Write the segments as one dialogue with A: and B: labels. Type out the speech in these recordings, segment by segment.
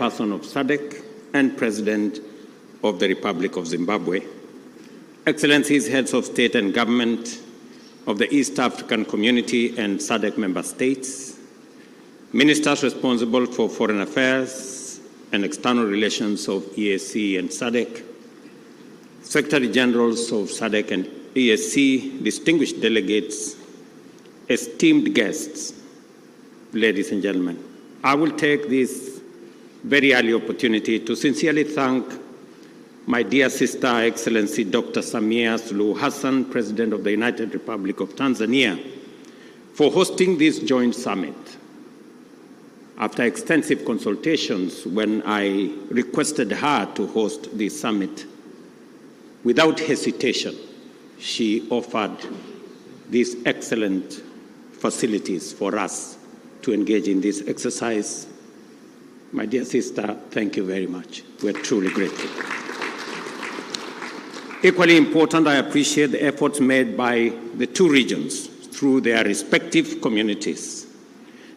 A: chairperson of SADC and president of the Republic of Zimbabwe, Excellencies, heads of state and government of the East African Community and SADC member states, ministers responsible for foreign affairs and external relations of EAC and SADC, Secretary Generals of SADC and EAC, distinguished delegates, esteemed guests, ladies and gentlemen, I will take this very early opportunity to sincerely thank my dear sister, Excellency Dr. Samia Suluhu Hassan, President of the United Republic of Tanzania, for hosting this joint summit. After extensive consultations, when I requested her to host this summit, without hesitation, she offered these excellent facilities for us to engage in this exercise. My dear sister, thank you very much. We're truly grateful. Equally important, I appreciate the efforts made by the two regions through their respective communities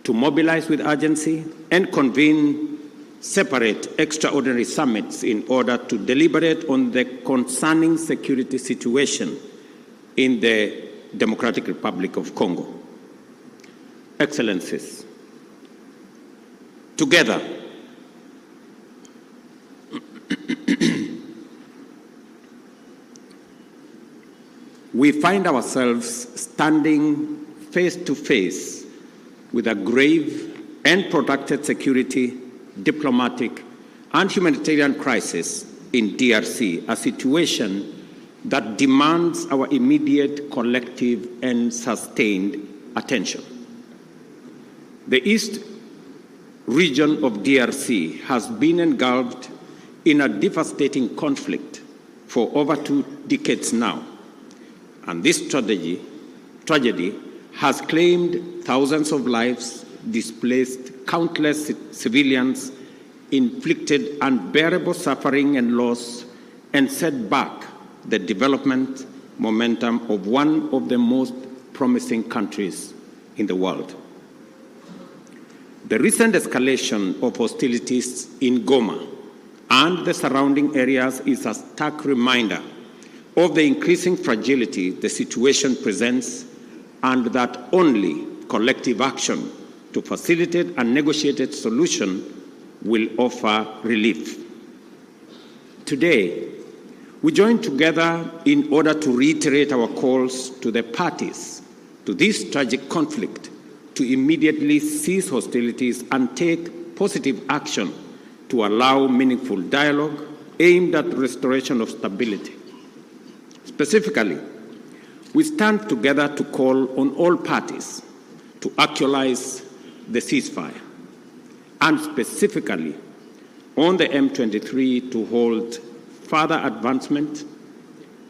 A: to mobilize with urgency and convene separate extraordinary summits in order to deliberate on the concerning security situation in the Democratic Republic of Congo. Excellencies, together, we find ourselves standing face to face with a grave and protracted security, diplomatic, and humanitarian crisis in DRC, a situation that demands our immediate, collective, and sustained attention. The East region of DRC has been engulfed in a devastating conflict for over 2 decades now. And this tragedy has claimed thousands of lives, displaced countless civilians, inflicted unbearable suffering and loss, and set back the development momentum of one of the most promising countries in the world. The recent escalation of hostilities in Goma and the surrounding areas is a stark reminder of the increasing fragility the situation presents, and that only collective action to facilitate a negotiated solution will offer relief. Today, we join together in order to reiterate our calls to the parties to this tragic conflict to immediately cease hostilities and take positive action to allow meaningful dialogue aimed at restoration of stability. Specifically, we stand together to call on all parties to actualize the ceasefire, and specifically on the M23 to hold further advancement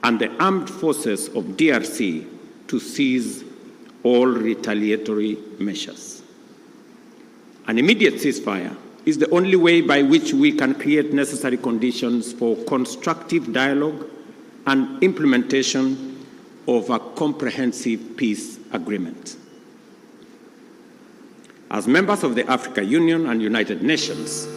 A: and the armed forces of DRC to cease all retaliatory measures. An immediate ceasefire is the only way by which we can create necessary conditions for constructive dialogue and implementation of a comprehensive peace agreement. As members of the African Union and United Nations,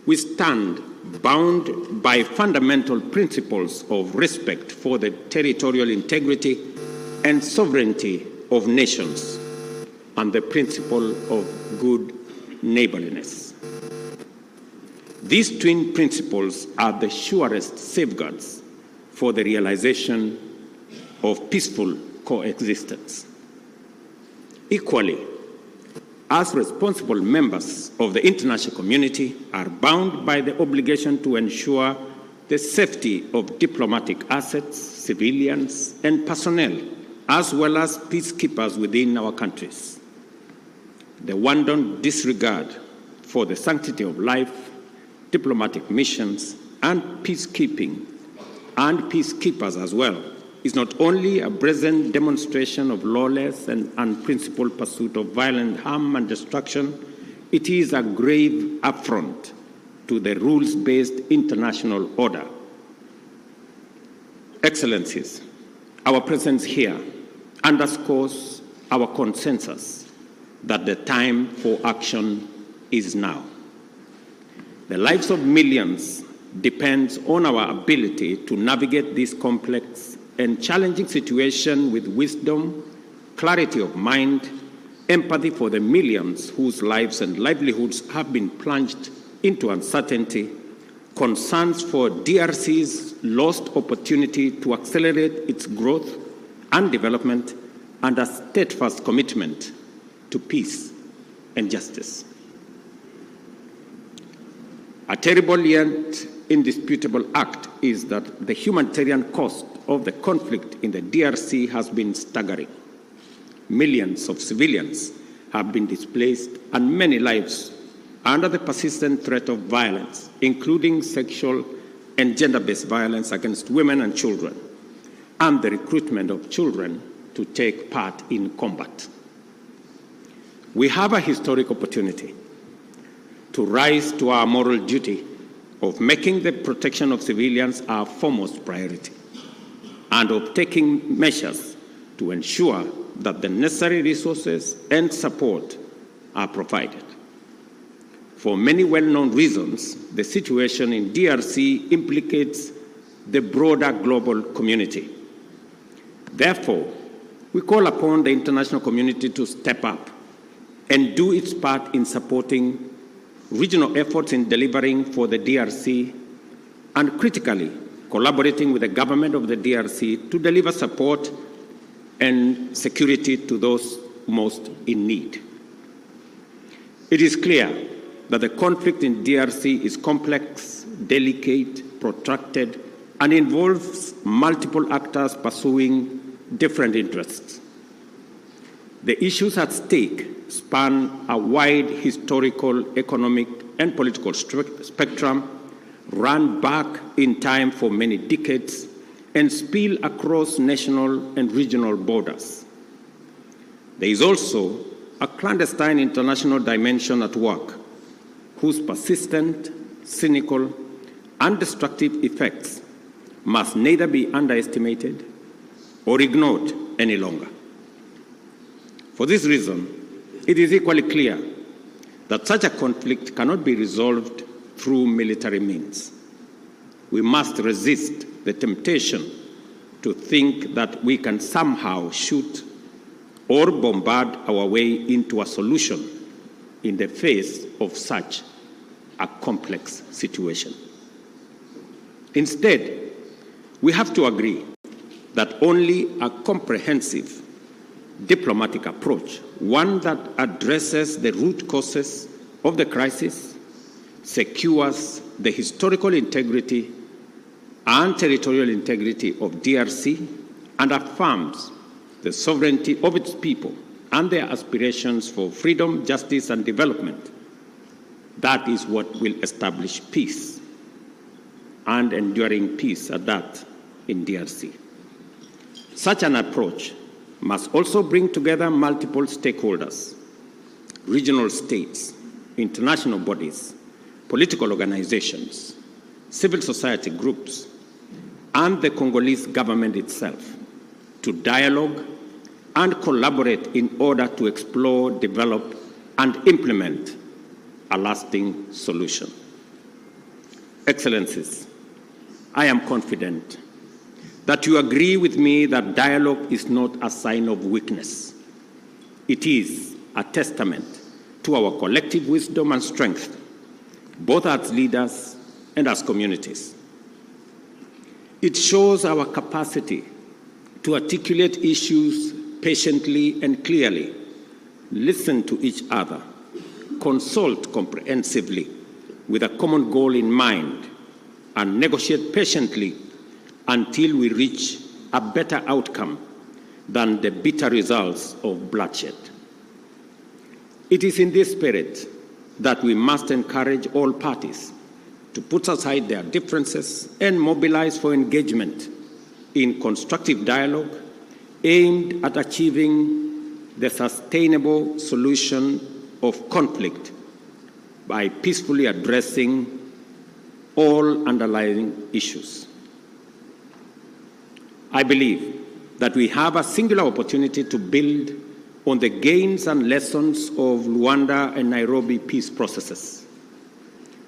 A: we stand bound by fundamental principles of respect for the territorial integrity and sovereignty of nations and the principle of good neighborliness. These twin principles are the surest safeguards for the realization of peaceful coexistence. Equally, as responsible members of the international community are bound by the obligation to ensure the safety of diplomatic assets, civilians, and personnel, as well as peacekeepers within our countries. The wanton disregard for the sanctity of life, diplomatic missions, and peacekeeping, and peacekeepers as well, is not only a brazen demonstration of lawless and unprincipled pursuit of violent harm and destruction, it is a grave affront to the rules-based international order. Excellencies, our presence here underscores our consensus that the time for action is now. The lives of millions depends on our ability to navigate this complex and challenging situation with wisdom, clarity of mind, empathy for the millions whose lives and livelihoods have been plunged into uncertainty, concerns for DRC's lost opportunity to accelerate its growth and development, and a steadfast commitment to peace and justice. A terrible yet indisputable act is that the humanitarian cost of the conflict in the DRC has been staggering. Millions of civilians have been displaced and many lives under the persistent threat of violence, including sexual and gender-based violence against women and children, and the recruitment of children to take part in combat. We have a historic opportunity to rise to our moral duty of making the protection of civilians our foremost priority, and of taking measures to ensure that the necessary resources and support are provided. For many well-known reasons, the situation in DRC implicates the broader global community. Therefore, we call upon the international community to step up and do its part in supporting regional efforts in delivering for the DRC, and critically collaborating with the government of the DRC to deliver support and security to those most in need. It is clear that the conflict in DRC is complex, delicate, protracted, and involves multiple actors pursuing different interests. The issues at stake span a wide historical, economic, and political spectrum, run back in time for many decades, and spill across national and regional borders. There is also a clandestine international dimension at work, whose persistent, cynical, and destructive effects must neither be underestimated or ignored any longer. For this reason, it is equally clear that such a conflict cannot be resolved through military means. We must resist the temptation to think that we can somehow shoot or bombard our way into a solution in the face of such a complex situation. Instead, we have to agree that only a comprehensive diplomatic approach, one that addresses the root causes of the crisis, secures the historical integrity and territorial integrity of DRC, and affirms the sovereignty of its people and their aspirations for freedom, justice, and development. That is what will establish peace, and enduring peace at that, in DRC. Such an approach must also bring together multiple stakeholders, regional states, international bodies, political organizations, civil society groups, and the Congolese government itself to dialogue and collaborate in order to explore, develop, and implement a lasting solution. Excellencies, I am confident that you agree with me that dialogue is not a sign of weakness. It is a testament to our collective wisdom and strength, both as leaders and as communities. It shows our capacity to articulate issues patiently and clearly, listen to each other, consult comprehensively with a common goal in mind, and negotiate patiently until we reach a better outcome than the bitter results of bloodshed. It is in this spirit that we must encourage all parties to put aside their differences and mobilize for engagement in constructive dialogue aimed at achieving the sustainable solution of conflict by peacefully addressing all underlying issues. I believe that we have a singular opportunity to build on the gains and lessons of Rwanda and Nairobi peace processes.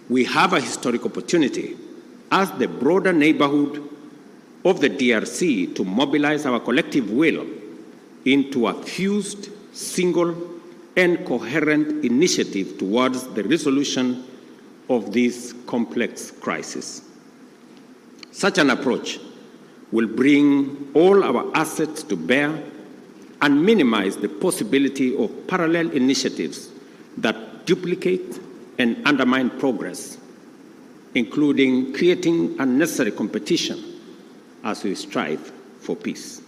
A: we have a historic opportunity as the broader neighborhood of the DRC to mobilize our collective will into a fused, single, and coherent initiative towards the resolution of this complex crisis. Such an approach will bring all our assets to bear and minimize the possibility of parallel initiatives that duplicate and undermine progress, including creating unnecessary competition as we strive for peace.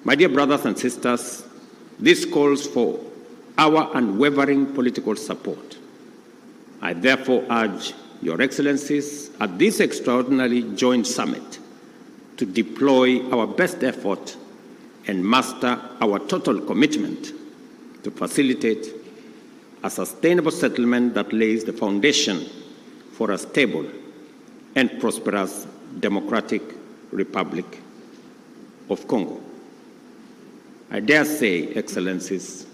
A: My dear brothers and sisters, this calls for our unwavering political support. I therefore urge Your Excellencies at this extraordinary joint summit to deploy our best effort and muster our total commitment to facilitate a sustainable settlement that lays the foundation for a stable and prosperous Democratic Republic of Congo. I dare say, Excellencies,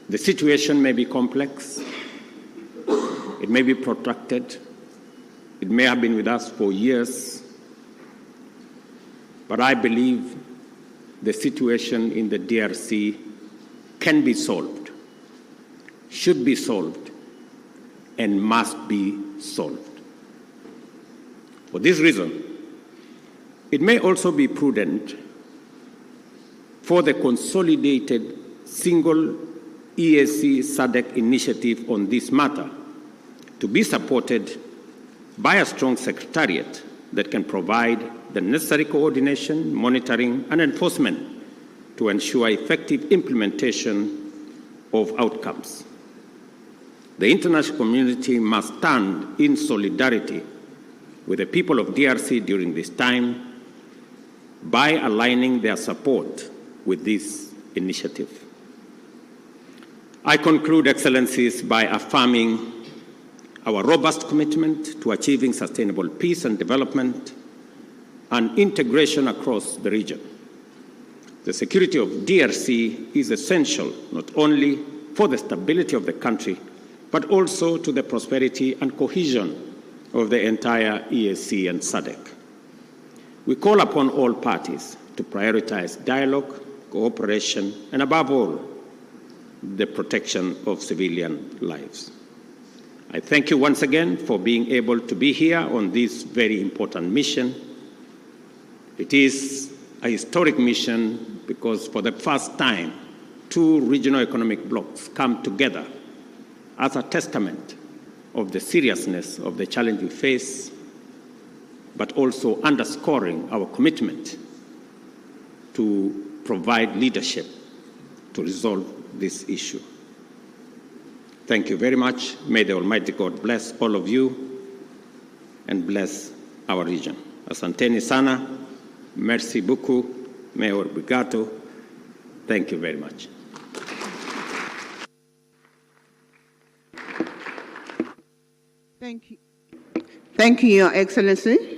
A: the situation may be complex, it may be protracted, it may have been with us for years, but I believe the situation in the DRC can be solved, should be solved, and must be solved. For this reason, it may also be prudent for the consolidated single EAC SADC initiative on this matter to be supported by a strong secretariat that can provide the necessary coordination, monitoring, and enforcement to ensure effective implementation of outcomes. The international community must stand in solidarity with the people of DRC during this time by aligning their support with this initiative. I conclude, Excellencies, by affirming our robust commitment to achieving sustainable peace and development and integration across the region. The security of DRC is essential not only for the stability of the country, but also to the prosperity and cohesion of the entire EAC and SADC. We call upon all parties to prioritize dialogue, cooperation, and above all, the protection of civilian lives. I thank you once again for being able to be here on this very important mission. It is a historic mission because for the first time, two regional economic blocs come together as a testament of the seriousness of the challenge we face, but also underscoring our commitment to provide leadership to resolve this issue. Thank you very much. May the Almighty God bless all of you and bless our region. Asanteni sana, merci beaucoup, Mayor Brigato. Thank you very much.
B: Thank you, Your Excellency.